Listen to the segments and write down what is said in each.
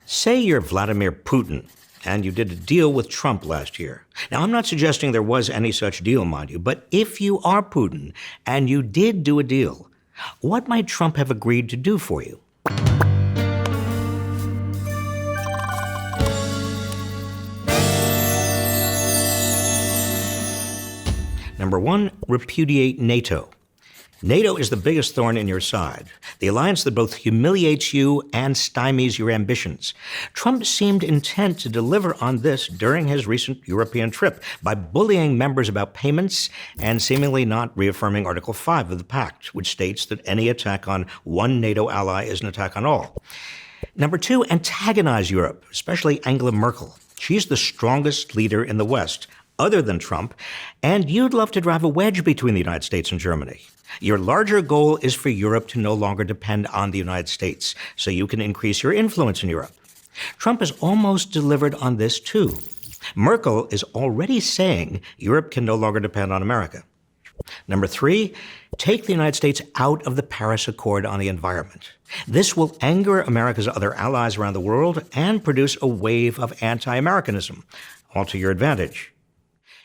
Say you're Vladimir Putin and you did a deal with Trump last year. Now, I'm not suggesting there was any such deal, mind you, but if you are Putin and you did do a deal, what might Trump have agreed to do for you? Number one, repudiate NATO. NATO is the biggest thorn in your side, the alliance that both humiliates you and stymies your ambitions. Trump seemed intent to deliver on this during his recent European trip by bullying members about payments and seemingly not reaffirming Article 5 of the pact, which states that any attack on one NATO ally is an attack on all. Number two, antagonize Europe, especially Angela Merkel. She's the strongest leader in the West, other than Trump, and you'd love to drive a wedge between the United States and Germany. Your larger goal is for Europe to no longer depend on the United States, so you can increase your influence in Europe. Trump has almost delivered on this too. Merkel is already saying Europe can no longer depend on America. Number three, take the United States out of the Paris Accord on the environment. This will anger America's other allies around the world and produce a wave of anti-Americanism, all to your advantage.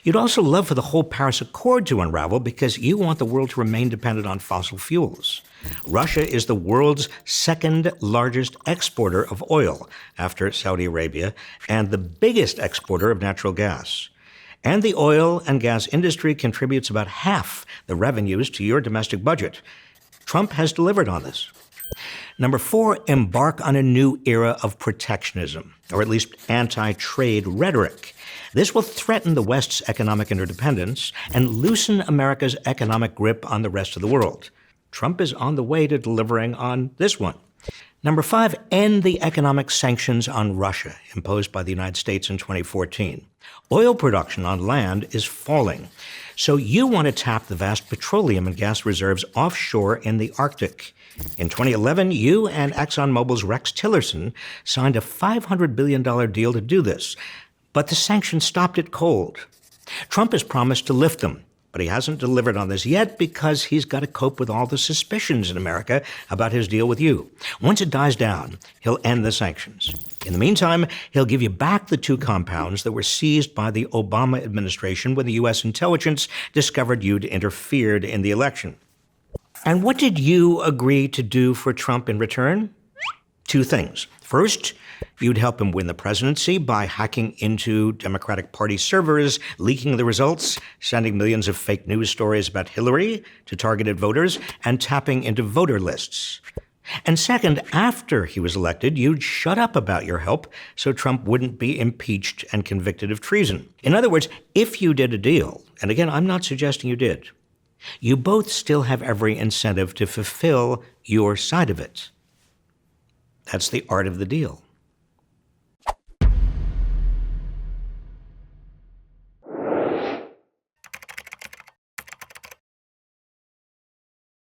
You'd also love for the whole Paris Accord to unravel because you want the world to remain dependent on fossil fuels. Russia is the world's second largest exporter of oil after Saudi Arabia and the biggest exporter of natural gas. And the oil and gas industry contributes about half the revenues to your domestic budget. Trump has delivered on this. Number four, embark on a new era of protectionism, or at least anti-trade rhetoric. This will threaten the West's economic interdependence and loosen America's economic grip on the rest of the world. Trump is on the way to delivering on this one. Number five, end the economic sanctions on Russia imposed by the United States in 2014. Oil production on land is falling, so you want to tap the vast petroleum and gas reserves offshore in the Arctic. In 2011, you and ExxonMobil's Rex Tillerson signed a $500 billion deal to do this, but the sanctions stopped it cold. Trump has promised to lift them, but he hasn't delivered on this yet because he's got to cope with all the suspicions in America about his deal with you. Once it dies down, he'll end the sanctions. In the meantime, he'll give you back the two compounds that were seized by the Obama administration when the U.S. intelligence discovered you'd interfered in the election. And what did you agree to do for Trump in return? Two things. First, you'd help him win the presidency by hacking into Democratic Party servers, leaking the results, sending millions of fake news stories about Hillary to targeted voters, and tapping into voter lists. And second, after he was elected, you'd shut up about your help so Trump wouldn't be impeached and convicted of treason. In other words, if you did a deal, and again, I'm not suggesting you did, you both still have every incentive to fulfill your side of it. That's the art of the deal.